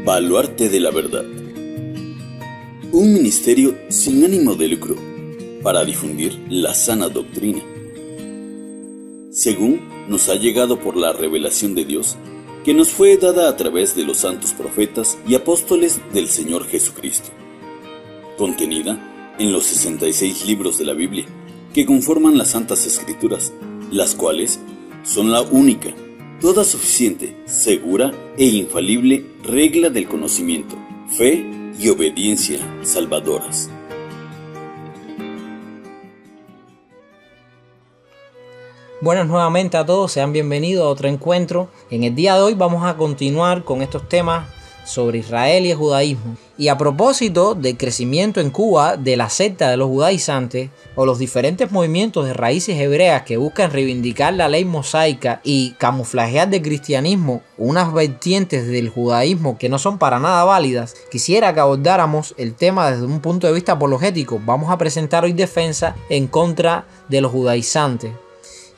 Baluarte de la Verdad. Un ministerio sin ánimo de lucro para difundir la sana doctrina. Según nos ha llegado por la revelación de Dios, que nos fue dada a través de los santos profetas y apóstoles del Señor Jesucristo, contenida en los 66 libros de la Biblia, que conforman las Santas Escrituras, las cuales son la única, toda suficiente, segura e infalible regla del conocimiento, fe y obediencia salvadoras. Buenas nuevamente a todos, sean bienvenidos a otro encuentro. En el día de hoy vamos a continuar con estos temas sobre Israel y el judaísmo. Y a propósito del crecimiento en Cuba de la secta de los judaizantes o los diferentes movimientos de raíces hebreas que buscan reivindicar la ley mosaica y camuflajear del cristianismo unas vertientes del judaísmo que no son para nada válidas, quisiera que abordáramos el tema desde un punto de vista apologético. Vamos a presentar hoy defensa en contra de los judaizantes.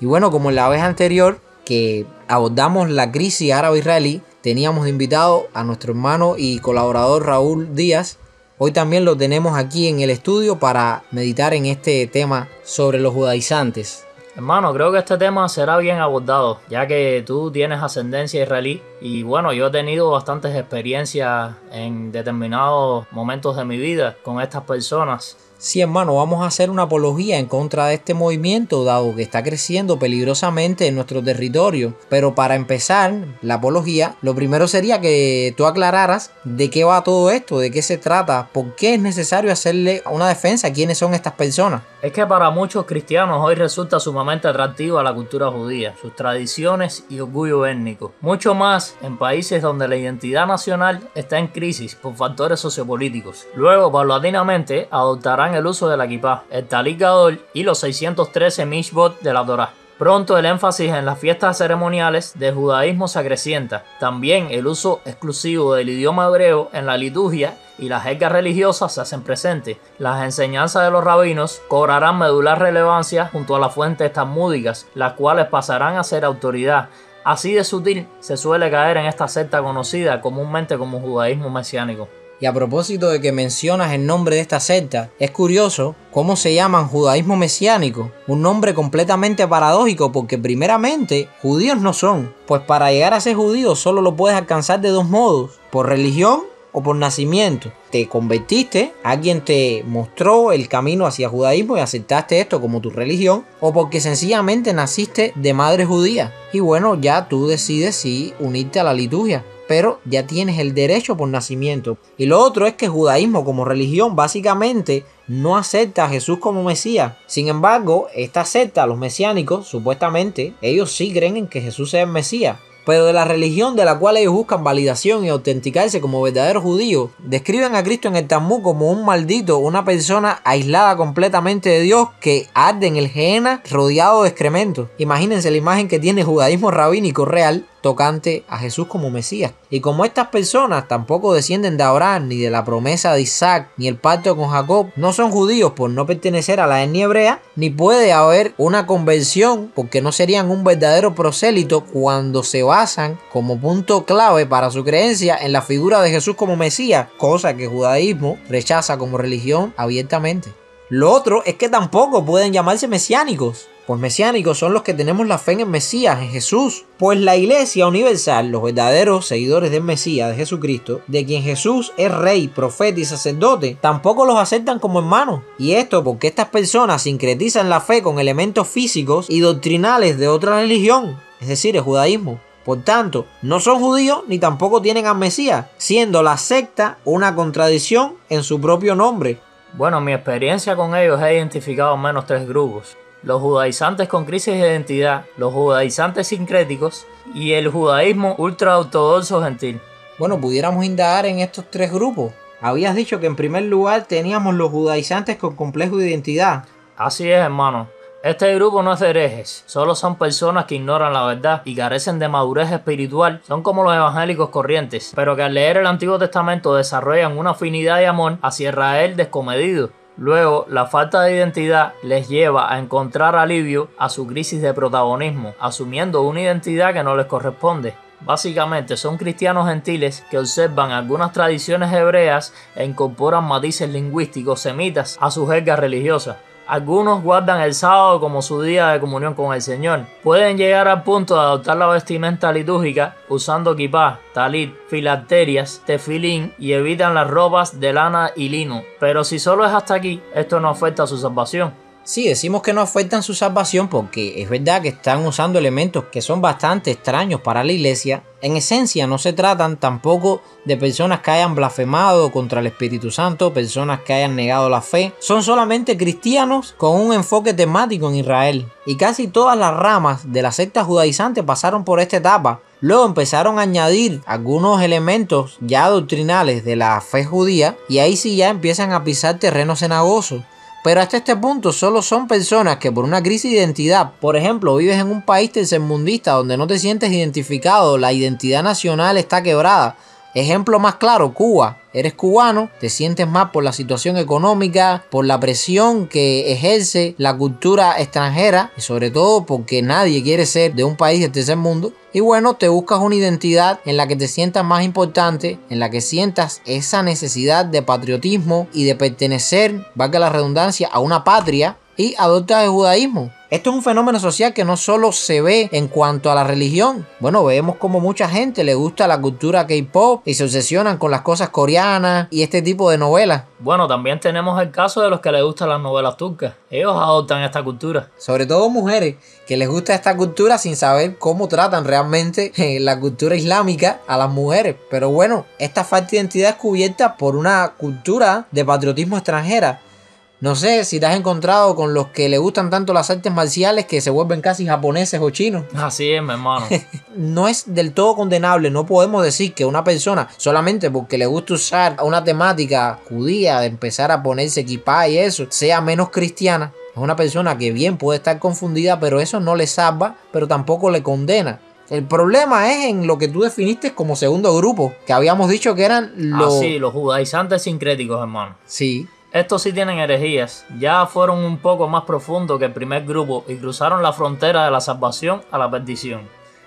Y bueno, como en la vez anterior que abordamos la crisis árabe-israelí, teníamos de invitado a nuestro hermano y colaborador Raúl Díaz. Hoy también lo tenemos aquí en el estudio para meditar en este tema sobre los judaizantes. Hermano, creo que este tema será bien abordado, ya que tú tienes ascendencia israelí y bueno, yo he tenido bastantes experiencias en determinados momentos de mi vida con estas personas. Sí, hermano, vamos a hacer una apología en contra de este movimiento, dado que está creciendo peligrosamente en nuestro territorio. Pero para empezar la apología, lo primero sería que tú aclararas de qué va todo esto, de qué se trata, por qué es necesario hacerle una defensa, quiénes son estas personas. Es que para muchos cristianos hoy resulta sumamente atractiva la cultura judía, sus tradiciones y orgullo étnico. Mucho más en países donde la identidad nacional está en crisis por factores sociopolíticos. Luego, paulatinamente, adoptarán el uso de la kipá, el talit gadol y los 613 mishvot de la Torá. Pronto el énfasis en las fiestas ceremoniales del judaísmo se acrecienta. También el uso exclusivo del idioma hebreo en la liturgia y las jergas religiosas se hacen presentes. Las enseñanzas de los rabinos cobrarán medular relevancia junto a las fuentes talmúdicas, las cuales pasarán a ser autoridad. Así de sutil se suele caer en esta secta conocida comúnmente como judaísmo mesiánico. Y a propósito de que mencionas el nombre de esta secta, es curioso cómo se llaman judaísmo mesiánico, un nombre completamente paradójico porque primeramente judíos no son, pues para llegar a ser judío solo lo puedes alcanzar de dos modos, por religión o por nacimiento. Te convertiste, alguien te mostró el camino hacia judaísmo y aceptaste esto como tu religión, o porque sencillamente naciste de madre judía. Y bueno, ya tú decides si unirte a la liturgia, pero ya tienes el derecho por nacimiento. Y lo otro es que el judaísmo como religión básicamente no acepta a Jesús como Mesías. Sin embargo, esta secta, los mesiánicos, supuestamente, ellos sí creen en que Jesús es el Mesías. Pero de la religión de la cual ellos buscan validación y autenticarse como verdaderos judíos, describen a Cristo en el Talmud como un maldito, una persona aislada completamente de Dios que arde en el Gehenna rodeado de excrementos. Imagínense la imagen que tiene el judaísmo rabínico real tocante a Jesús como Mesías. Y como estas personas tampoco descienden de Abraham, ni de la promesa de Isaac, ni el pacto con Jacob, no son judíos por no pertenecer a la etnia hebrea, ni puede haber una conversión porque no serían un verdadero prosélito cuando se basan como punto clave para su creencia en la figura de Jesús como Mesías, cosa que el judaísmo rechaza como religión abiertamente. Lo otro es que tampoco pueden llamarse mesiánicos, pues mesiánicos son los que tenemos la fe en el Mesías, en Jesús. Pues la Iglesia Universal, los verdaderos seguidores del Mesías, de Jesucristo, de quien Jesús es rey, profeta y sacerdote, tampoco los aceptan como hermanos. Y esto porque estas personas sincretizan la fe con elementos físicos y doctrinales de otra religión, es decir, el judaísmo. Por tanto, no son judíos ni tampoco tienen al Mesías, siendo la secta una contradicción en su propio nombre. Bueno, en mi experiencia con ellos he identificado al menos tres grupos: los judaizantes con crisis de identidad, los judaizantes sincréticos y el judaísmo ultra ortodoxo gentil. Bueno, pudiéramos indagar en estos tres grupos. Habías dicho que en primer lugar teníamos los judaizantes con complejo de identidad. Así es, hermano. Este grupo no es de herejes, solo son personas que ignoran la verdad y carecen de madurez espiritual. Son como los evangélicos corrientes, pero que al leer el Antiguo Testamento desarrollan una afinidad y amor hacia Israel descomedido. Luego, la falta de identidad les lleva a encontrar alivio a su crisis de protagonismo, asumiendo una identidad que no les corresponde. Básicamente son cristianos gentiles que observan algunas tradiciones hebreas e incorporan matices lingüísticos semitas a su jerga religiosa. Algunos guardan el sábado como su día de comunión con el Señor. Pueden llegar al punto de adoptar la vestimenta litúrgica usando kipá, talit, filacterias, tefilín y evitan las ropas de lana y lino. Pero si solo es hasta aquí, esto no afecta a su salvación. Sí, decimos que no afectan su salvación porque es verdad que están usando elementos que son bastante extraños para la iglesia. En esencia no se tratan tampoco de personas que hayan blasfemado contra el Espíritu Santo, personas que hayan negado la fe. Son solamente cristianos con un enfoque temático en Israel. Y casi todas las ramas de la secta judaizante pasaron por esta etapa. Luego empezaron a añadir algunos elementos ya doctrinales de la fe judía y ahí sí ya empiezan a pisar terreno cenagoso. Pero hasta este punto solo son personas que por una crisis de identidad, por ejemplo, vives en un país tercermundista donde no te sientes identificado, la identidad nacional está quebrada. Ejemplo más claro, Cuba. Eres cubano, te sientes mal por la situación económica, por la presión que ejerce la cultura extranjera y sobre todo porque nadie quiere ser de un país del tercer mundo. Y bueno, te buscas una identidad en la que te sientas más importante, en la que sientas esa necesidad de patriotismo y de pertenecer, valga la redundancia, a una patria y adoptas el judaísmo. Esto es un fenómeno social que no solo se ve en cuanto a la religión. Bueno, vemos como mucha gente le gusta la cultura K-pop y se obsesionan con las cosas coreanas y este tipo de novelas. Bueno, también tenemos el caso de los que les gustan las novelas turcas. Ellos adoptan esta cultura. Sobre todo mujeres que les gusta esta cultura sin saber cómo tratan realmente la cultura islámica a las mujeres. Pero bueno, esta falta de identidad es cubierta por una cultura de patriotismo extranjera. No sé si te has encontrado con los que le gustan tanto las artes marciales que se vuelven casi japoneses o chinos. Así es, mi hermano. No es del todo condenable. No podemos decir que una persona, solamente porque le gusta usar una temática judía, de empezar a ponerse kipá y eso, sea menos cristiana. Es una persona que bien puede estar confundida, pero eso no le salva, pero tampoco le condena. El problema es en lo que tú definiste como segundo grupo, que habíamos dicho que eran los... sí, los judaizantes sincréticos, hermano. Sí. Estos sí tienen herejías, ya fueron un poco más profundos que el primer grupo y cruzaron la frontera de la salvación a la perdición.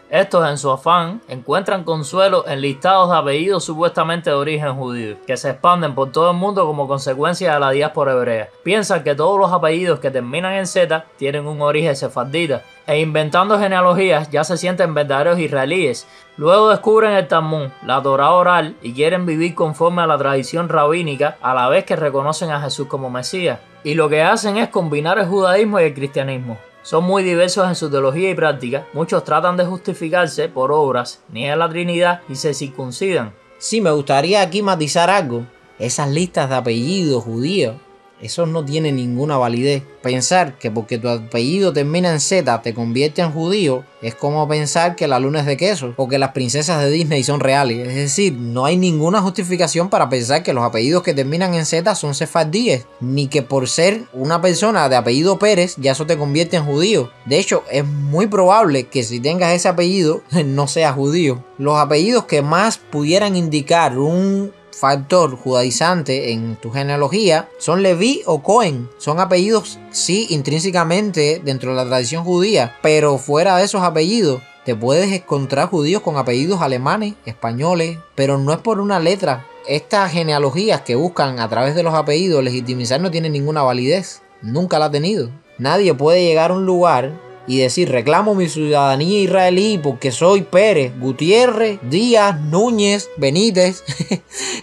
Estos, en su afán, encuentran consuelo en listados de apellidos supuestamente de origen judío, que se expanden por todo el mundo como consecuencia de la diáspora hebrea. Piensan que todos los apellidos que terminan en Z tienen un origen sefardita, e inventando genealogías ya se sienten verdaderos israelíes. Luego descubren el Talmud, la Torá oral, y quieren vivir conforme a la tradición rabínica, a la vez que reconocen a Jesús como Mesías. Y lo que hacen es combinar el judaísmo y el cristianismo. Son muy diversos en su teología y práctica. Muchos tratan de justificarse por obras, niegan la Trinidad y se circuncidan. Sí, me gustaría aquí matizar algo. Esas listas de apellidos judíos, eso no tiene ninguna validez. Pensar que porque tu apellido termina en Z te convierte en judío es como pensar que la luna es de queso o que las princesas de Disney son reales. Es decir, no hay ninguna justificación para pensar que los apellidos que terminan en Z son sefardíes, ni que por ser una persona de apellido Pérez ya eso te convierte en judío. De hecho, es muy probable que si tengas ese apellido no seas judío. Los apellidos que más pudieran indicar un factor judaizante en tu genealogía son Leví o Cohen. Son apellidos, sí, intrínsecamente dentro de la tradición judía, pero fuera de esos apellidos te puedes encontrar judíos con apellidos alemanes, españoles, pero no es por una letra. Estas genealogías que buscan a través de los apellidos legitimizar no tienen ninguna validez. Nunca la ha tenido. Nadie puede llegar a un lugar y decir, reclamo mi ciudadanía israelí porque soy Pérez, Gutiérrez, Díaz, Núñez, Benítez.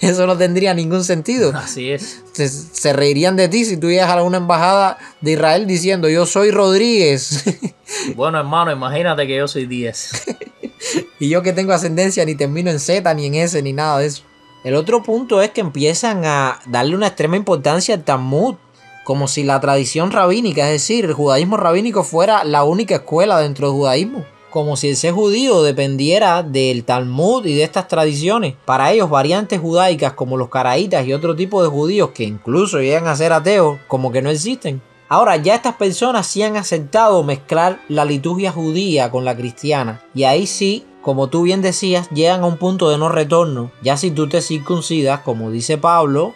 Eso no tendría ningún sentido. Así es. Se reirían de ti si tú llegas a una embajada de Israel diciendo, yo soy Rodríguez. Bueno, hermano, imagínate que yo soy Díaz. Y yo que tengo ascendencia ni termino en Z, ni en S, ni nada de eso. El otro punto es que empiezan a darle una extrema importancia al Talmud, como si la tradición rabínica, es decir, el judaísmo rabínico fuera la única escuela dentro del judaísmo. Como si el ser judío dependiera del Talmud y de estas tradiciones. Para ellos, variantes judaicas como los caraítas y otro tipo de judíos que incluso llegan a ser ateos, como que no existen. Ahora, ya estas personas sí han aceptado mezclar la liturgia judía con la cristiana. Y ahí sí, como tú bien decías, llegan a un punto de no retorno. Ya si tú te circuncidas, como dice Pablo,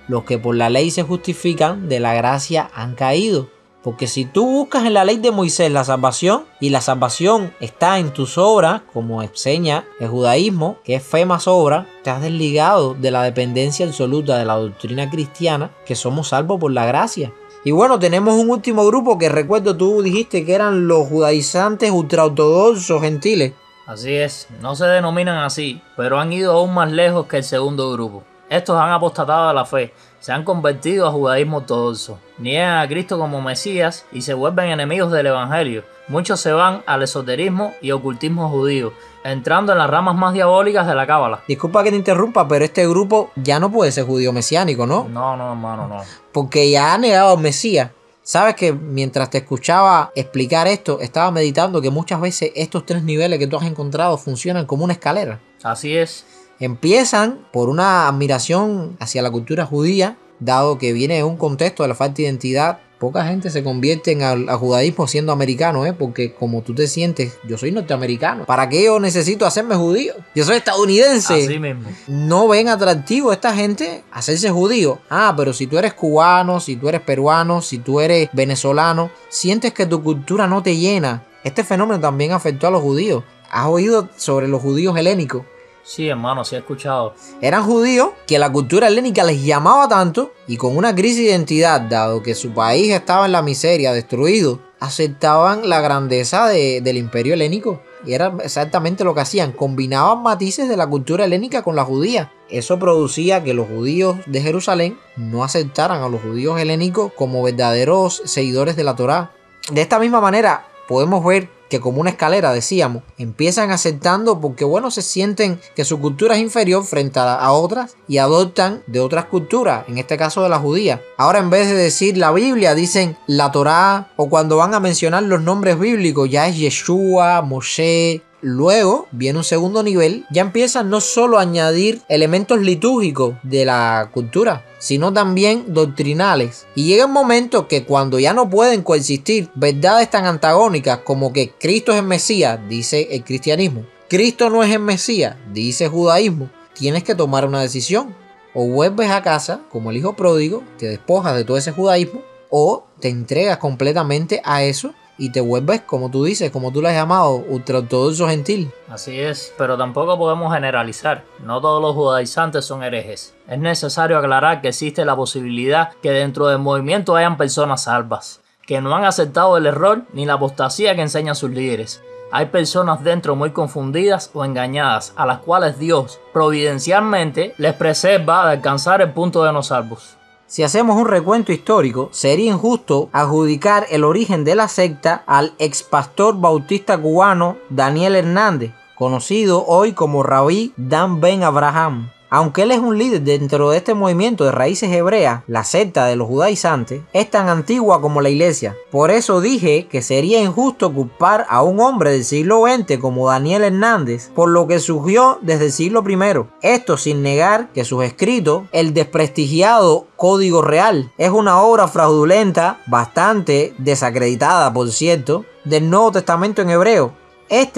los que por la ley se justifican de la gracia han caído. Porque si tú buscas en la ley de Moisés la salvación, y la salvación está en tus obras, como enseña el judaísmo, que es fe más obra, te has desligado de la dependencia absoluta de la doctrina cristiana, que somos salvos por la gracia. Y bueno, tenemos un último grupo que recuerdo tú dijiste que eran los judaizantes ultraortodoxos gentiles. Así es, no se denominan así, pero han ido aún más lejos que el segundo grupo. Estos han apostatado de la fe, se han convertido a judaísmo ortodoxo, niegan a Cristo como Mesías y se vuelven enemigos del Evangelio. Muchos se van al esoterismo y ocultismo judío, entrando en las ramas más diabólicas de la cábala. Disculpa que te interrumpa, pero este grupo ya no puede ser judío mesiánico, ¿no? No, hermano, no. Porque ya ha negado al Mesías. Sabes que mientras te escuchaba explicar esto, estaba meditando que muchas veces estos tres niveles que tú has encontrado funcionan como una escalera. Así es. Empiezan por una admiración hacia la cultura judía, dado que viene de un contexto de la falta de identidad. Poca gente se convierte al judaísmo siendo americano, porque como tú te sientes, yo soy norteamericano. ¿Para qué yo necesito hacerme judío? Yo soy estadounidense. Así mismo. No ven atractivo a esta gente hacerse judío. Pero si tú eres cubano, si tú eres peruano, si tú eres venezolano, sientes que tu cultura no te llena. Este fenómeno también afectó a los judíos. ¿Has oído sobre los judíos helénicos? Sí, hermano, sí he escuchado. Eran judíos que la cultura helénica les llamaba tanto y con una crisis de identidad, dado que su país estaba en la miseria, destruido, aceptaban la grandeza del imperio helénico. Y era exactamente lo que hacían, combinaban matices de la cultura helénica con la judía. Eso producía que los judíos de Jerusalén no aceptaran a los judíos helénicos como verdaderos seguidores de la Torá. De esta misma manera podemos ver que como una escalera, decíamos, empiezan aceptando porque se sienten que su cultura es inferior frente a otras y adoptan de otras culturas, en este caso de la judía. Ahora en vez de decir la Biblia, dicen la Torá, o cuando van a mencionar los nombres bíblicos ya es Yeshua, Moshe. Luego viene un segundo nivel, ya empiezan no solo a añadir elementos litúrgicos de la cultura, sino también doctrinales. Y llega un momento que cuando ya no pueden coexistir verdades tan antagónicas como que Cristo es el Mesías, dice el cristianismo, Cristo no es el Mesías, dice el judaísmo, tienes que tomar una decisión. O vuelves a casa como el hijo pródigo, te despojas de todo ese judaísmo, o te entregas completamente a eso y te vuelves, como tú dices, como tú lo has llamado, ultraortodoxo gentil. Así es, pero tampoco podemos generalizar. No todos los judaizantes son herejes. Es necesario aclarar que existe la posibilidad que dentro del movimiento hayan personas salvas, que no han aceptado el error ni la apostasía que enseñan sus líderes. Hay personas dentro muy confundidas o engañadas, a las cuales Dios providencialmente les preserva de alcanzar el punto de no salvos. Si hacemos un recuento histórico, sería injusto adjudicar el origen de la secta al ex pastor bautista cubano Daniel Hernández, conocido hoy como Rabí Dan Ben Abraham. Aunque él es un líder dentro de este movimiento de raíces hebreas, la secta de los judaizantes es tan antigua como la iglesia. Por eso dije que sería injusto culpar a un hombre del siglo XX como Daniel Hernández por lo que surgió desde el siglo I. Esto sin negar que sus escritos, el desprestigiado Código Real, es una obra fraudulenta, bastante desacreditada por cierto, del Nuevo Testamento en hebreo.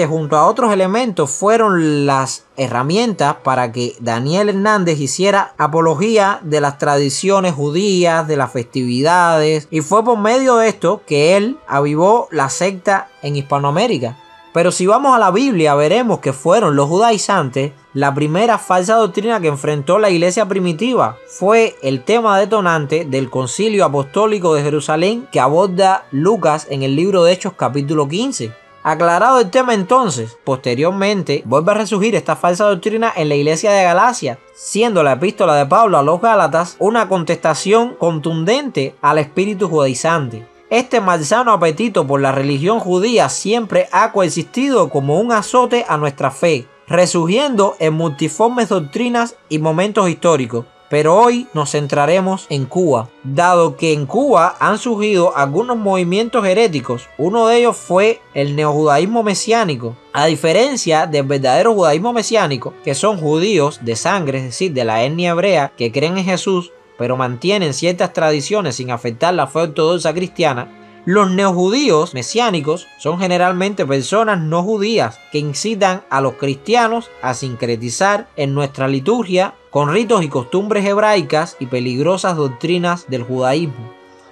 Junto a otros elementos fueron las herramientas para que Daniel Hernández hiciera apología de las tradiciones judías, de las festividades, y fue por medio de esto que él avivó la secta en Hispanoamérica. Pero si vamos a la Biblia veremos que fueron los judaizantes la primera falsa doctrina que enfrentó la iglesia primitiva. Fue el tema detonante del Concilio Apostólico de Jerusalén que aborda Lucas en el libro de Hechos capítulo 15. Aclarado el tema entonces, posteriormente vuelve a resurgir esta falsa doctrina en la iglesia de Galacia, siendo la epístola de Pablo a los Gálatas una contestación contundente al espíritu judaizante. Este malsano apetito por la religión judía siempre ha coexistido como un azote a nuestra fe, resurgiendo en multiformes doctrinas y momentos históricos. Pero hoy nos centraremos en Cuba, dado que en Cuba han surgido algunos movimientos heréticos. Uno de ellos fue el neojudaísmo mesiánico. A diferencia del verdadero judaísmo mesiánico, que son judíos de sangre, es decir, de la etnia hebrea, que creen en Jesús, pero mantienen ciertas tradiciones sin afectar la fe ortodoxa cristiana, los neojudíos mesiánicos son generalmente personas no judías que incitan a los cristianos a sincretizar en nuestra liturgia con ritos y costumbres hebraicas y peligrosas doctrinas del judaísmo.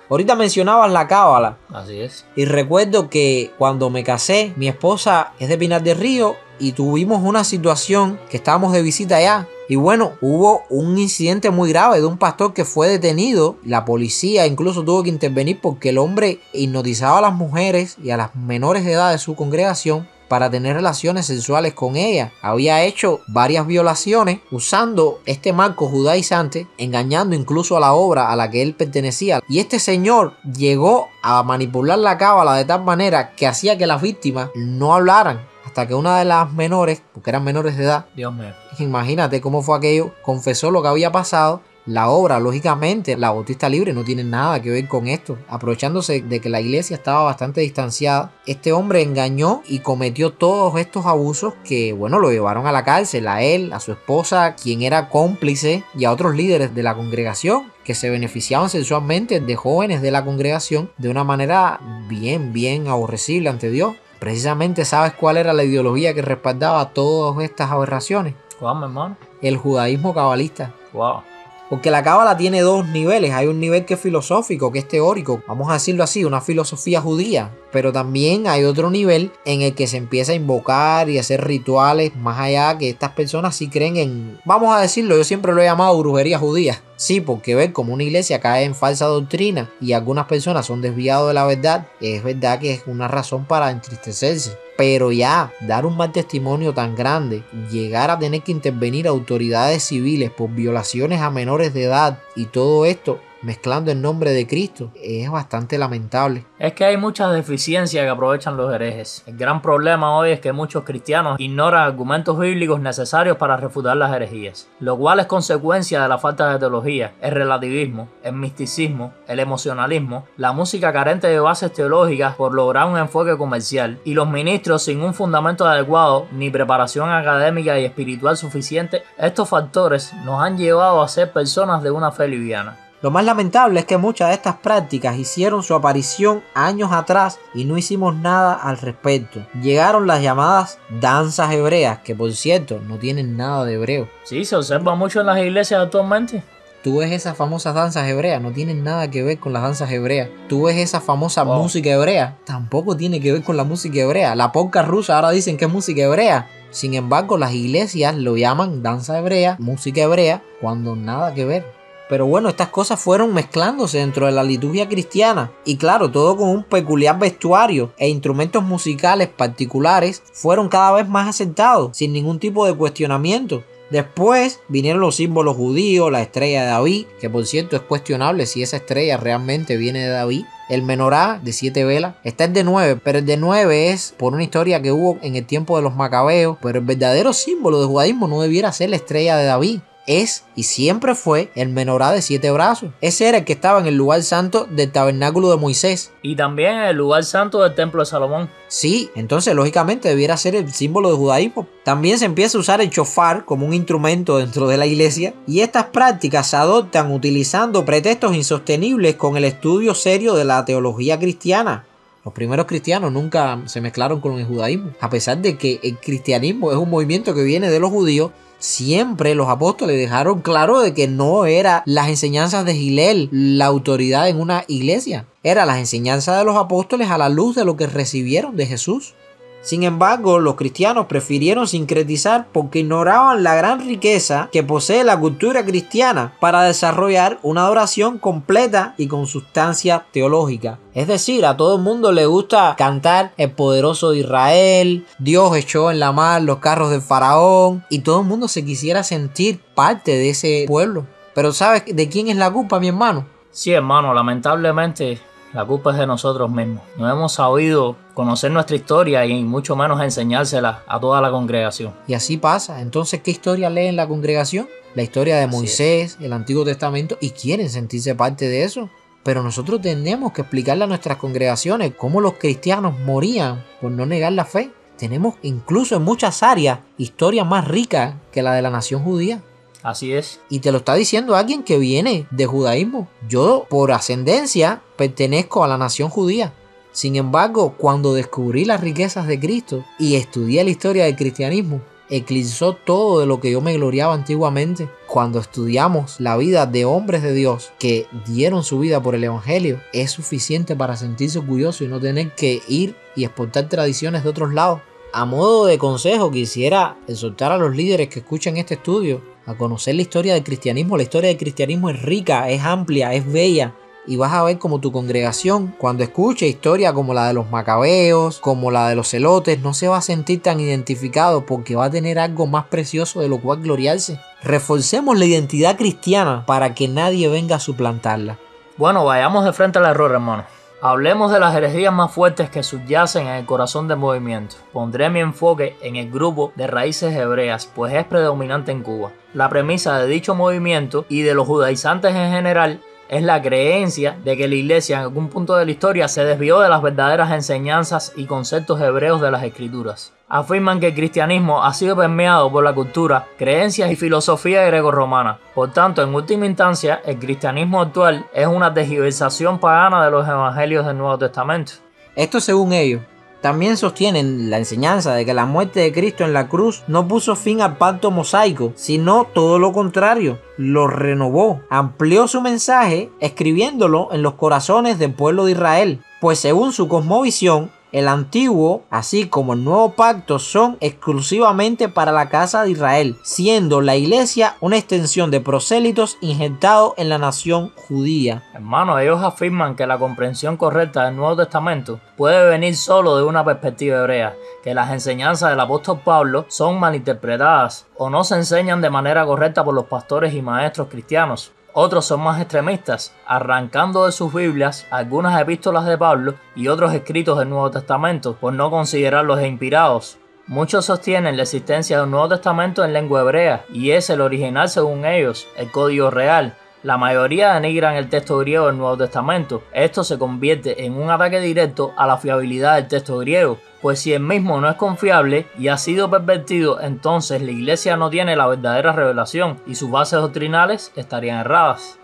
Ahorita mencionabas la cábala. Así es. Y recuerdo que cuando me casé, mi esposa es de Pinar del Río y tuvimos una situación que estábamos de visita allá. Y bueno, hubo un incidente muy grave de un pastor que fue detenido. La policía incluso tuvo que intervenir porque el hombre hipnotizaba a las mujeres y a las menores de edad de su congregación para tener relaciones sexuales con ella. Había hecho varias violaciones usando este marco judaizante, engañando incluso a la obra a la que él pertenecía. Y este señor llegó a manipular la cábala de tal manera que hacía que las víctimas no hablaran. Hasta que una de las menores, porque eran menores de edad, Dios mío, imagínate cómo fue aquello, confesó lo que había pasado. La obra, lógicamente, la Bautista Libre no tiene nada que ver con esto. Aprovechándose de que la iglesia estaba bastante distanciada, este hombre engañó y cometió todos estos abusos que, bueno, lo llevaron a la cárcel, a él, a su esposa, quien era cómplice, y a otros líderes de la congregación que se beneficiaban sexualmente de jóvenes de la congregación de una manera bien aborrecible ante Dios. Precisamente, ¿sabes cuál era la ideología que respaldaba todas estas aberraciones? ¿cuál, mi hermano? El judaísmo cabalista. Wow. Porque la cábala tiene dos niveles. Hay un nivel que es filosófico, que es teórico, vamos a decirlo así, una filosofía judía. Pero también hay otro nivel en el que se empieza a invocar y hacer rituales más allá, que estas personas sí creen en, vamos a decirlo, yo siempre lo he llamado brujería judía. Sí, porque ver como una iglesia cae en falsa doctrina y algunas personas son desviados de la verdad, es verdad que es una razón para entristecerse. Pero ya, dar un mal testimonio tan grande, llegar a tener que intervenir autoridades civiles por violaciones a menores de edad y todo esto mezclando el nombre de Cristo, es bastante lamentable. Es que hay muchas deficiencias que aprovechan los herejes. El gran problema hoy es que muchos cristianos ignoran argumentos bíblicos necesarios para refutar las herejías, lo cual es consecuencia de la falta de teología, el relativismo, el misticismo, el emocionalismo, la música carente de bases teológicas por lograr un enfoque comercial y los ministros sin un fundamento adecuado ni preparación académica y espiritual suficiente. Estos factores nos han llevado a ser personas de una fe liviana. Lo más lamentable es que muchas de estas prácticas hicieron su aparición años atrás y no hicimos nada al respecto. Llegaron las llamadas danzas hebreas, que por cierto no tienen nada de hebreo. Sí, se observa mucho en las iglesias actualmente. Tú ves esas famosas danzas hebreas, no tienen nada que ver con las danzas hebreas. Tú ves esa famosa música hebrea, tampoco tiene que ver con la música hebrea. La polka rusa ahora dicen que es música hebrea. Sin embargo, las iglesias lo llaman danza hebrea, música hebrea, cuando nada que ver. Pero bueno, estas cosas fueron mezclándose dentro de la liturgia cristiana. Y claro, todo con un peculiar vestuario e instrumentos musicales particulares fueron cada vez más aceptados, sin ningún tipo de cuestionamiento. Después vinieron los símbolos judíos, la estrella de David, que por cierto es cuestionable si esa estrella realmente viene de David. El menorá de 7 velas, está el de 9, pero el de 9 es por una historia que hubo en el tiempo de los macabeos. Pero el verdadero símbolo del judaísmo no debiera ser la estrella de David. Es y siempre fue el menorá de 7 brazos. Ese era el que estaba en el lugar santo del tabernáculo de Moisés. Y también en el lugar santo del templo de Salomón. Sí, entonces lógicamente debiera ser el símbolo del judaísmo. También se empieza a usar el shofar como un instrumento dentro de la iglesia. Y estas prácticas se adoptan utilizando pretextos insostenibles con el estudio serio de la teología cristiana. Los primeros cristianos nunca se mezclaron con el judaísmo. A pesar de que el cristianismo es un movimiento que viene de los judíos, siempre los apóstoles dejaron claro de que no era las enseñanzas de Gilel la autoridad en una iglesia. Era las enseñanzas de los apóstoles a la luz de lo que recibieron de Jesús. Sin embargo, los cristianos prefirieron sincretizar porque ignoraban la gran riqueza que posee la cultura cristiana para desarrollar una adoración completa y con sustancia teológica. Es decir, a todo el mundo le gusta cantar el poderoso de Israel, Dios echó en la mar los carros del faraón, y todo el mundo se quisiera sentir parte de ese pueblo. Pero ¿sabes de quién es la culpa, mi hermano? Sí, hermano, lamentablemente la culpa es de nosotros mismos. No hemos sabido conocer nuestra historia y mucho menos enseñársela a toda la congregación. Y así pasa. Entonces, ¿qué historia leen la congregación? La historia de Moisés, el Antiguo Testamento, y quieren sentirse parte de eso. Pero nosotros tenemos que explicarle a nuestras congregaciones cómo los cristianos morían por no negar la fe. Tenemos incluso en muchas áreas historias más ricas que la de la nación judía. Así es. Y te lo está diciendo alguien que viene de judaísmo. Yo, por ascendencia, pertenezco a la nación judía. Sin embargo, cuando descubrí las riquezas de Cristo y estudié la historia del cristianismo, eclipsó todo de lo que yo me gloriaba antiguamente. cuando estudiamos la vida de hombres de Dios que dieron su vida por el Evangelio, es suficiente para sentirse orgulloso y no tener que ir y exportar tradiciones de otros lados. A modo de consejo, quisiera exhortar a los líderes que escuchen este estudio a conocer la historia del cristianismo. La historia del cristianismo es rica, es amplia, es bella. Y vas a ver como tu congregación, cuando escuche historia como la de los macabeos, como la de los celotes, no se va a sentir tan identificado porque va a tener algo más precioso de lo cual gloriarse. Reforcemos la identidad cristiana para que nadie venga a suplantarla. Bueno, vayamos de frente al error, hermano. Hablemos de las herejías más fuertes que subyacen en el corazón del movimiento. Pondré mi enfoque en el grupo de raíces hebreas, pues es predominante en Cuba. La premisa de dicho movimiento y de los judaizantes en general es la creencia de que la iglesia en algún punto de la historia se desvió de las verdaderas enseñanzas y conceptos hebreos de las escrituras. Afirman que el cristianismo ha sido permeado por la cultura, creencias y filosofía grecorromana. Por tanto, en última instancia, el cristianismo actual es una tergiversación pagana de los evangelios del Nuevo Testamento. Esto según ellos. También sostienen la enseñanza de que la muerte de Cristo en la cruz no puso fin al pacto mosaico, sino todo lo contrario, lo renovó, amplió su mensaje escribiéndolo en los corazones del pueblo de Israel, pues según su cosmovisión, el antiguo, así como el nuevo pacto, son exclusivamente para la casa de Israel, siendo la iglesia una extensión de prosélitos injertados en la nación judía. Hermano, ellos afirman que la comprensión correcta del Nuevo Testamento puede venir solo de una perspectiva hebrea, que las enseñanzas del apóstol Pablo son malinterpretadas o no se enseñan de manera correcta por los pastores y maestros cristianos. Otros son más extremistas, arrancando de sus Biblias algunas epístolas de Pablo y otros escritos del Nuevo Testamento, por no considerarlos inspirados. Muchos sostienen la existencia de un Nuevo Testamento en lengua hebrea, y es el original según ellos, el código real. La mayoría denigran el texto griego del Nuevo Testamento. Esto se convierte en un ataque directo a la fiabilidad del texto griego, pues si el mismo no es confiable y ha sido pervertido, entonces la iglesia no tiene la verdadera revelación y sus bases doctrinales estarían erradas.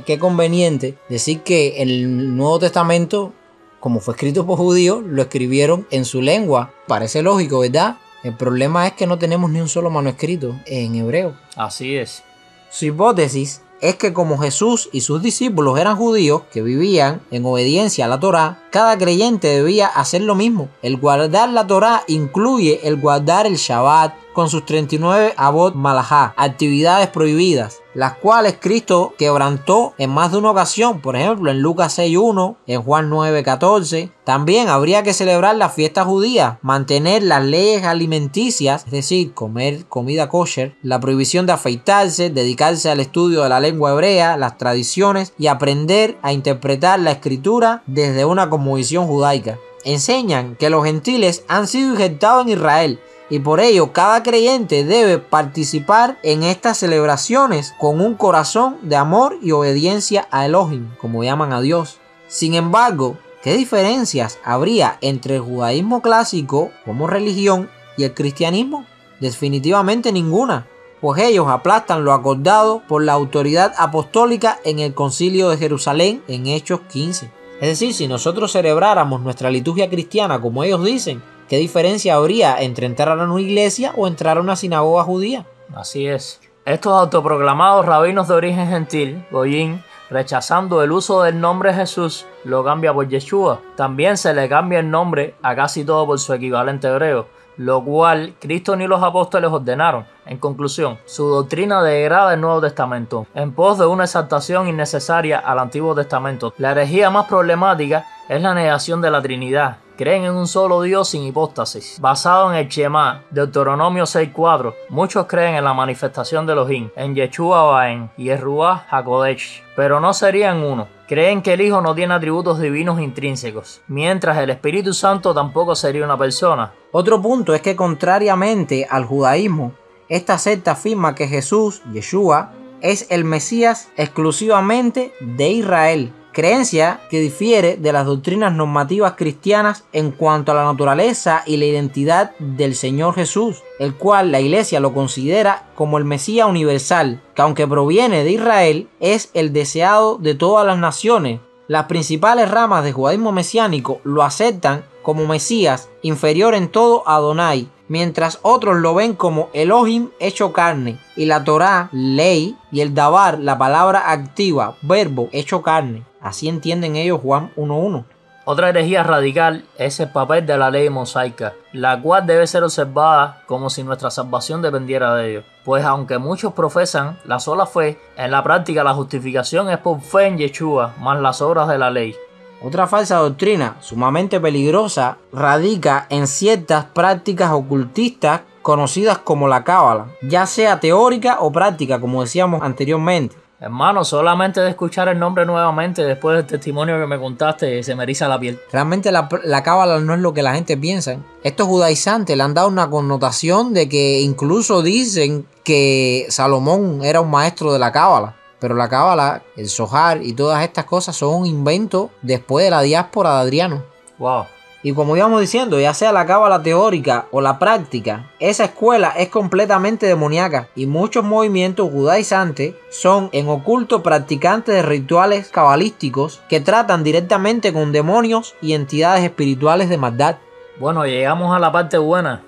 Qué conveniente decir que el Nuevo Testamento, como fue escrito por judíos, lo escribieron en su lengua. Parece lógico, ¿verdad? El problema es que no tenemos ni un solo manuscrito en hebreo. Así es. Su hipótesis es que como Jesús y sus discípulos eran judíos que vivían en obediencia a la Torá, cada creyente debía hacer lo mismo. El guardar la Torá incluye el guardar el Shabbat con sus 39 avot malajá, actividades prohibidas, las cuales Cristo quebrantó en más de una ocasión, por ejemplo en Lucas 6:1, en Juan 9:14. También habría que celebrar la fiesta judía, mantener las leyes alimenticias, es decir, comer comida kosher, la prohibición de afeitarse, dedicarse al estudio de la lengua hebrea, las tradiciones y aprender a interpretar la escritura desde una cosmovisión judaica. Enseñan que los gentiles han sido injertados en Israel, y por ello cada creyente debe participar en estas celebraciones con un corazón de amor y obediencia a Elohim, como llaman a Dios. Sin embargo, ¿qué diferencias habría entre el judaísmo clásico como religión y el cristianismo? Definitivamente ninguna, pues ellos aplastan lo acordado por la autoridad apostólica en el Concilio de Jerusalén en Hechos 15. Es decir, si nosotros celebráramos nuestra liturgia cristiana como ellos dicen, ¿qué diferencia habría entre entrar a una iglesia o entrar a una sinagoga judía? Así es. Estos autoproclamados rabinos de origen gentil, Goyín, rechazando el uso del nombre Jesús, lo cambia por Yeshua. También se le cambia el nombre a casi todo por su equivalente hebreo, lo cual Cristo ni los apóstoles ordenaron. En conclusión, su doctrina degrada el Nuevo Testamento en pos de una exaltación innecesaria al Antiguo Testamento. La herejía más problemática es la negación de la Trinidad. Creen en un solo Dios sin hipóstasis. Basado en el Shema, Deuteronomio 6:4, muchos creen en la manifestación de Elohim, en Yeshua Baen y en Ruach HaKodesh, pero no serían uno. Creen que el Hijo no tiene atributos divinos intrínsecos, mientras el Espíritu Santo tampoco sería una persona. Otro punto es que contrariamente al judaísmo, esta secta afirma que Jesús, Yeshua, es el Mesías exclusivamente de Israel. Creencia que difiere de las doctrinas normativas cristianas en cuanto a la naturaleza y la identidad del Señor Jesús, el cual la Iglesia lo considera como el Mesías universal, que aunque proviene de Israel, es el deseado de todas las naciones. Las principales ramas del judaísmo mesiánico lo aceptan como Mesías, inferior en todo a Adonai, mientras otros lo ven como Elohim hecho carne, y la Torá, ley, y el Dabar, la palabra activa, verbo hecho carne. Así entienden ellos Juan 1:1. Otra herejía radical es el papel de la ley mosaica, la cual debe ser observada como si nuestra salvación dependiera de ello. Pues aunque muchos profesan la sola fe, en la práctica la justificación es por fe en Yeshua, más las obras de la ley. Otra falsa doctrina, sumamente peligrosa, radica en ciertas prácticas ocultistas conocidas como la cábala, ya sea teórica o práctica, como decíamos anteriormente. Hermano, solamente de escuchar el nombre nuevamente después del testimonio que me contaste se me eriza la piel. Realmente la cábala no es lo que la gente piensa. Estos judaizantes le han dado una connotación de que incluso dicen que Salomón era un maestro de la cábala. Pero la cábala, el Zohar y todas estas cosas son un invento después de la diáspora de Adriano. Wow. Y como íbamos diciendo, ya sea la cábala teórica o la práctica, esa escuela es completamente demoníaca y muchos movimientos judaizantes son en oculto practicantes de rituales cabalísticos que tratan directamente con demonios y entidades espirituales de maldad. Bueno, llegamos a la parte buena.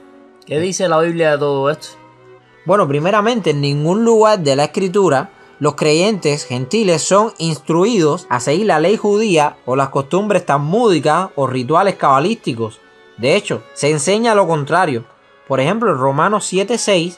¿Qué dice la Biblia de todo esto? Bueno, primeramente, en ningún lugar de la Escritura los creyentes gentiles son instruidos a seguir la ley judía o las costumbres talmúdicas o rituales cabalísticos. De hecho, se enseña lo contrario. Por ejemplo, en Romanos 7:6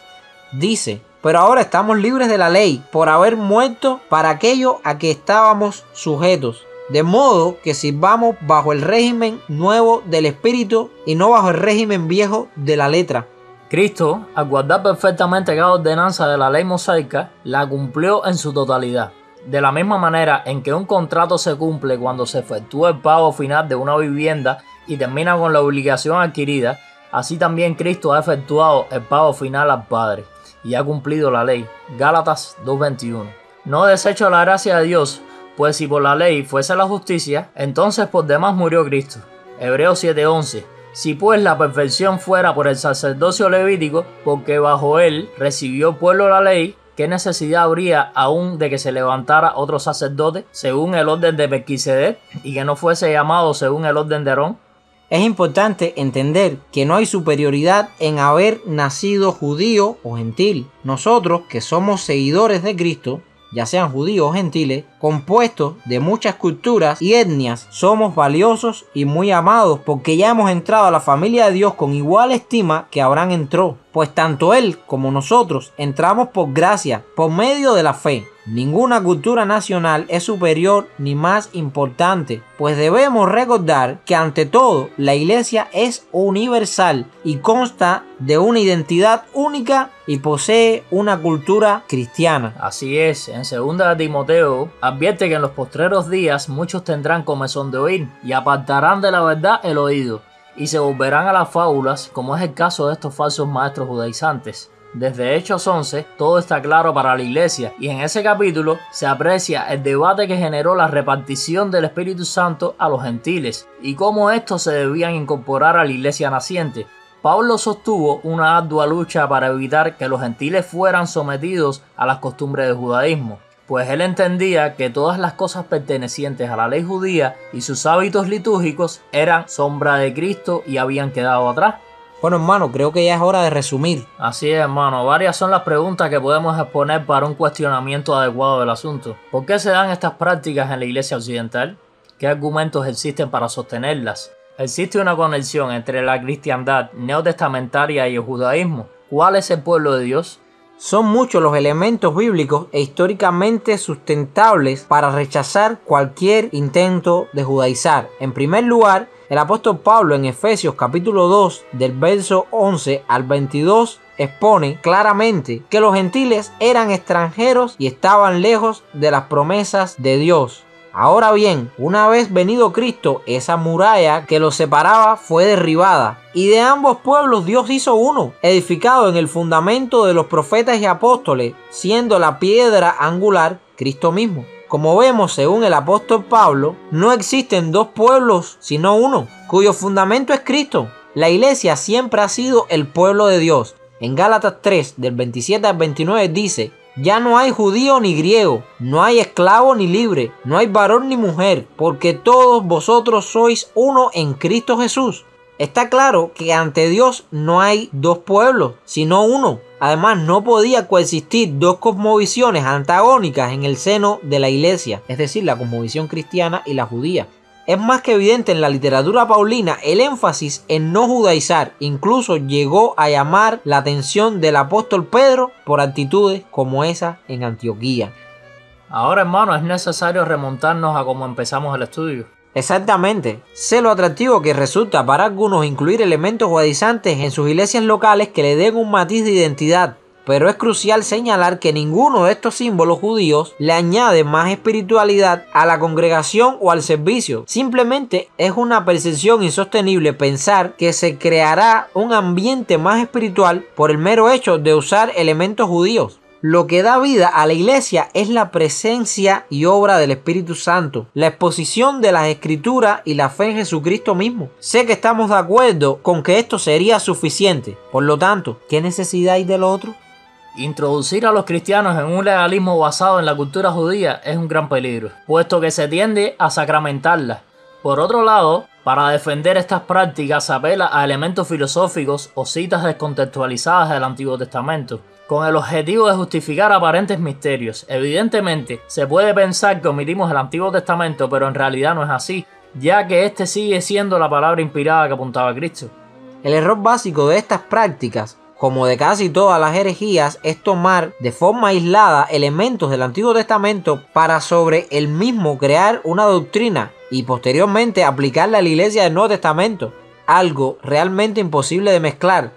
dice: pero ahora estamos libres de la ley por haber muerto para aquello a que estábamos sujetos, de modo que sirvamos bajo el régimen nuevo del Espíritu y no bajo el régimen viejo de la letra. Cristo, al guardar perfectamente cada ordenanza de la ley mosaica, la cumplió en su totalidad. De la misma manera en que un contrato se cumple cuando se efectúa el pago final de una vivienda y termina con la obligación adquirida, así también Cristo ha efectuado el pago final al Padre y ha cumplido la ley. Gálatas 2:21. No desecho la gracia de Dios, pues si por la ley fuese la justicia, entonces por demás murió Cristo. Hebreos 7:11. Si pues la perfección fuera por el sacerdocio levítico, porque bajo él recibió pueblo la ley, ¿qué necesidad habría aún de que se levantara otro sacerdote según el orden de Melquisedec y que no fuese llamado según el orden de Aarón? Es importante entender que no hay superioridad en haber nacido judío o gentil. Nosotros, que somos seguidores de Cristo, ya sean judíos o gentiles, compuestos de muchas culturas y etnias, somos valiosos y muy amados porque ya hemos entrado a la familia de Dios con igual estima que Abraham entró, pues tanto él como nosotros entramos por gracia, por medio de la fe. Ninguna cultura nacional es superior ni más importante, pues debemos recordar que ante todo la iglesia es universal y consta de una identidad única y posee una cultura cristiana. Así es, en 2 Timoteo advierte que en los postreros días muchos tendrán comezón de oír y apartarán de la verdad el oído y se volverán a las fábulas, como es el caso de estos falsos maestros judaizantes. Desde Hechos 11 todo está claro para la iglesia y en ese capítulo se aprecia el debate que generó la repartición del Espíritu Santo a los gentiles y cómo estos se debían incorporar a la iglesia naciente. Pablo sostuvo una ardua lucha para evitar que los gentiles fueran sometidos a las costumbres del judaísmo, pues él entendía que todas las cosas pertenecientes a la ley judía y sus hábitos litúrgicos eran sombra de Cristo y habían quedado atrás. Bueno, hermano, creo que ya es hora de resumir. Así es, hermano. Varias son las preguntas que podemos exponer para un cuestionamiento adecuado del asunto. ¿Por qué se dan estas prácticas en la iglesia occidental? ¿Qué argumentos existen para sostenerlas? ¿Existe una conexión entre la cristiandad neotestamentaria y el judaísmo? ¿Cuál es el pueblo de Dios? Son muchos los elementos bíblicos e históricamente sustentables para rechazar cualquier intento de judaizar. En primer lugar, el apóstol Pablo en Efesios capítulo 2 del verso 11 al 22 expone claramente que los gentiles eran extranjeros y estaban lejos de las promesas de Dios. Ahora bien, una vez venido Cristo, esa muralla que los separaba fue derribada y de ambos pueblos Dios hizo uno, edificado en el fundamento de los profetas y apóstoles, siendo la piedra angular Cristo mismo. Como vemos, según el apóstol Pablo, no existen dos pueblos, sino uno, cuyo fundamento es Cristo. La iglesia siempre ha sido el pueblo de Dios. En Gálatas 3, del 27 al 29 dice: ya no hay judío ni griego, no hay esclavo ni libre, no hay varón ni mujer, porque todos vosotros sois uno en Cristo Jesús. Está claro que ante Dios no hay dos pueblos, sino uno. Además, no podía coexistir dos cosmovisiones antagónicas en el seno de la iglesia, es decir, la cosmovisión cristiana y la judía. Es más que evidente en la literatura paulina el énfasis en no judaizar, incluso llegó a llamar la atención del apóstol Pedro por actitudes como esa en Antioquía. Ahora, hermano, es necesario remontarnos a cómo empezamos el estudio. Exactamente. Sé lo atractivo que resulta para algunos incluir elementos judaizantes en sus iglesias locales que le den un matiz de identidad. Pero es crucial señalar que ninguno de estos símbolos judíos le añade más espiritualidad a la congregación o al servicio. Simplemente es una percepción insostenible pensar que se creará un ambiente más espiritual por el mero hecho de usar elementos judíos. Lo que da vida a la iglesia es la presencia y obra del Espíritu Santo, la exposición de las Escrituras y la fe en Jesucristo mismo. Sé que estamos de acuerdo con que esto sería suficiente. Por lo tanto, ¿qué necesidad hay de lo otro? Introducir a los cristianos en un legalismo basado en la cultura judía es un gran peligro, puesto que se tiende a sacramentarla. Por otro lado, para defender estas prácticas se apela a elementos filosóficos o citas descontextualizadas del Antiguo Testamento, con el objetivo de justificar aparentes misterios. Evidentemente, se puede pensar que omitimos el Antiguo Testamento, pero en realidad no es así, ya que este sigue siendo la palabra inspirada que apuntaba a Cristo. El error básico de estas prácticas, como de casi todas las herejías, es tomar de forma aislada elementos del Antiguo Testamento para sobre el mismo crear una doctrina y posteriormente aplicarla a la iglesia del Nuevo Testamento, algo realmente imposible de mezclar.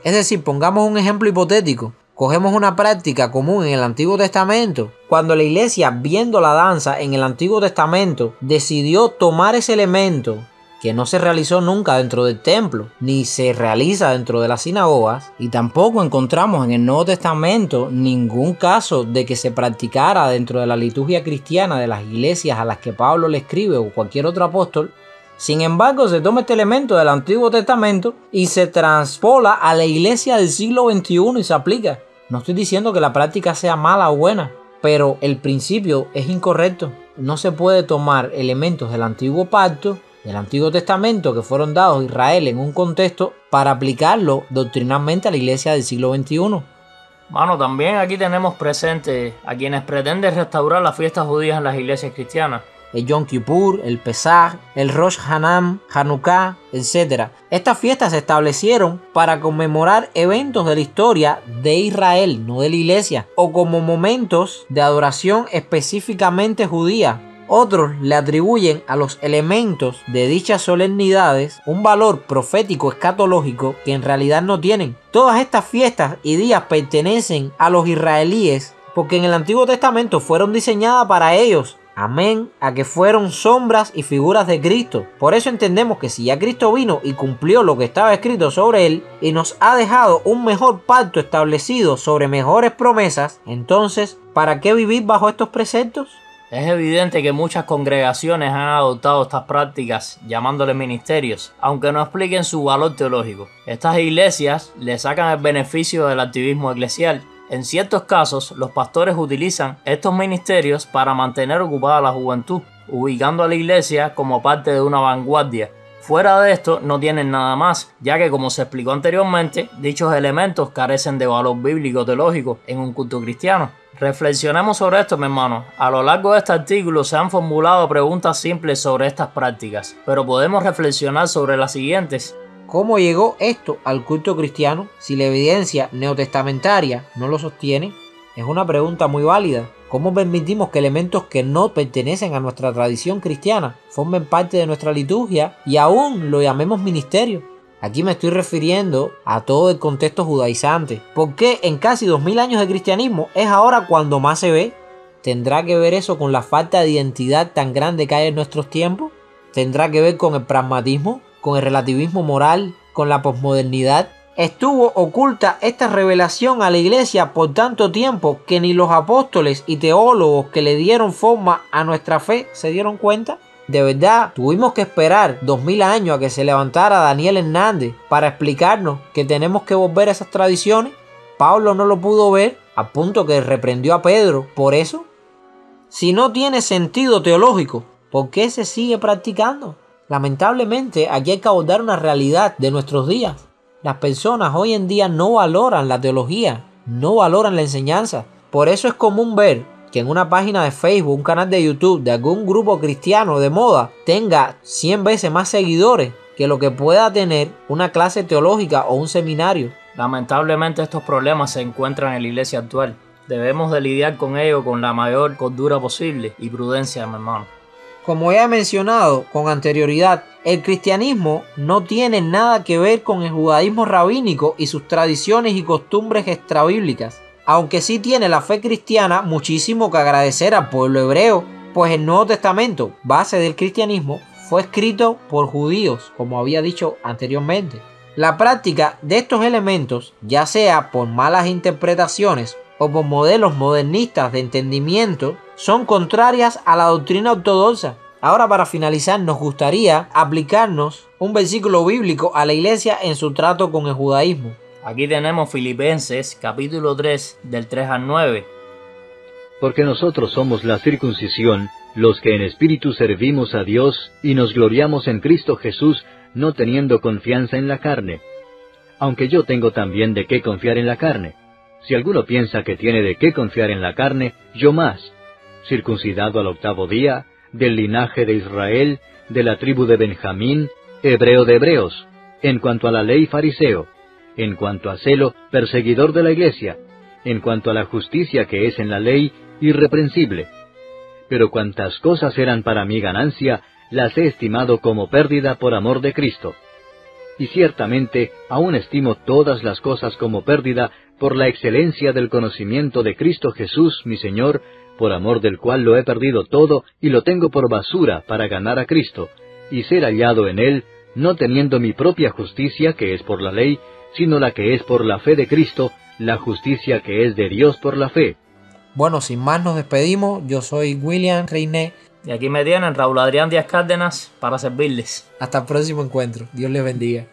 Es decir, pongamos un ejemplo hipotético. Cogemos una práctica común en el Antiguo Testamento. Cuando la iglesia, viendo la danza en el Antiguo Testamento, decidió tomar ese elemento que no se realizó nunca dentro del templo, ni se realiza dentro de las sinagogas, y tampoco encontramos en el Nuevo Testamento ningún caso de que se practicara dentro de la liturgia cristiana de las iglesias a las que Pablo le escribe o cualquier otro apóstol. Sin embargo, se toma este elemento del Antiguo Testamento y se transpola a la iglesia del siglo XXI y se aplica. No estoy diciendo que la práctica sea mala o buena, pero el principio es incorrecto. No se puede tomar elementos del Antiguo Pacto, del Antiguo Testamento que fueron dados a Israel en un contexto para aplicarlo doctrinalmente a la iglesia del siglo XXI. Bueno, también aquí tenemos presente a quienes pretenden restaurar las fiestas judías en las iglesias cristianas. El Yom Kippur, el Pesaj, el Rosh Hashanah, Hanukkah, etc. Estas fiestas se establecieron para conmemorar eventos de la historia de Israel, no de la iglesia, o como momentos de adoración específicamente judía. Otros le atribuyen a los elementos de dichas solemnidades un valor profético escatológico que en realidad no tienen. Todas estas fiestas y días pertenecen a los israelíes porque en el Antiguo Testamento fueron diseñadas para ellos. Amén, a que fueron sombras y figuras de Cristo. Por eso entendemos que si ya Cristo vino y cumplió lo que estaba escrito sobre él y nos ha dejado un mejor pacto establecido sobre mejores promesas, entonces, ¿para qué vivir bajo estos preceptos? Es evidente que muchas congregaciones han adoptado estas prácticas llamándoles ministerios, aunque no expliquen su valor teológico. Estas iglesias le sacan el beneficio del activismo eclesial. En ciertos casos, los pastores utilizan estos ministerios para mantener ocupada a la juventud, ubicando a la iglesia como parte de una vanguardia. Fuera de esto, no tienen nada más, ya que como se explicó anteriormente, dichos elementos carecen de valor bíblico teológico en un culto cristiano. Reflexionemos sobre esto, mi hermano. A lo largo de este artículo se han formulado preguntas simples sobre estas prácticas, pero podemos reflexionar sobre las siguientes. ¿Cómo llegó esto al culto cristiano si la evidencia neotestamentaria no lo sostiene? Es una pregunta muy válida. ¿Cómo permitimos que elementos que no pertenecen a nuestra tradición cristiana formen parte de nuestra liturgia y aún lo llamemos ministerio? Aquí me estoy refiriendo a todo el contexto judaizante. ¿Por qué en casi 2000 años de cristianismo es ahora cuando más se ve? ¿Tendrá que ver eso con la falta de identidad tan grande que hay en nuestros tiempos? ¿Tendrá que ver con el pragmatismo? ¿Con el relativismo moral? ¿Con la posmodernidad? Estuvo oculta esta revelación a la iglesia por tanto tiempo que ni los apóstoles y teólogos que le dieron forma a nuestra fe se dieron cuenta. De verdad, tuvimos que esperar 2000 años a que se levantara Daniel Hernández para explicarnos que tenemos que volver a esas tradiciones. Pablo no lo pudo ver, al punto que reprendió a Pedro por eso. Si no tiene sentido teológico, ¿por qué se sigue practicando? Lamentablemente, aquí hay que abordar una realidad de nuestros días. Las personas hoy en día no valoran la teología, no valoran la enseñanza. Por eso es común ver que en una página de Facebook, un canal de YouTube de algún grupo cristiano de moda tenga 100 veces más seguidores que lo que pueda tener una clase teológica o un seminario. Lamentablemente estos problemas se encuentran en la iglesia actual. Debemos de lidiar con ello con la mayor cordura posible y prudencia, mi hermano. Como ya he mencionado con anterioridad, el cristianismo no tiene nada que ver con el judaísmo rabínico y sus tradiciones y costumbres extrabíblicas, aunque sí tiene la fe cristiana muchísimo que agradecer al pueblo hebreo, pues el Nuevo Testamento, base del cristianismo, fue escrito por judíos, como había dicho anteriormente. La práctica de estos elementos, ya sea por malas interpretaciones o por modelos modernistas de entendimiento, son contrarias a la doctrina ortodoxa. Ahora, para finalizar, nos gustaría aplicarnos un versículo bíblico a la iglesia en su trato con el judaísmo. Aquí tenemos Filipenses capítulo 3 del 3 al 9. Porque nosotros somos la circuncisión, los que en espíritu servimos a Dios y nos gloriamos en Cristo Jesús, no teniendo confianza en la carne. Aunque yo tengo también de qué confiar en la carne. Si alguno piensa que tiene de qué confiar en la carne, yo más. Circuncidado al 8º día, del linaje de Israel, de la tribu de Benjamín, hebreo de hebreos, en cuanto a la ley fariseo, en cuanto a celo, perseguidor de la iglesia, en cuanto a la justicia que es en la ley, irreprensible. Pero cuantas cosas eran para mi ganancia, las he estimado como pérdida por amor de Cristo. Y ciertamente aún estimo todas las cosas como pérdida por la excelencia del conocimiento de Cristo Jesús, mi Señor, por amor del cual lo he perdido todo y lo tengo por basura para ganar a Cristo, y ser hallado en Él, no teniendo mi propia justicia que es por la ley, sino la que es por la fe de Cristo, la justicia que es de Dios por la fe. Bueno, sin más nos despedimos. Yo soy William Reiné. Y aquí me tienen Raúl Adrián Díaz Cárdenas para servirles. Hasta el próximo encuentro. Dios les bendiga.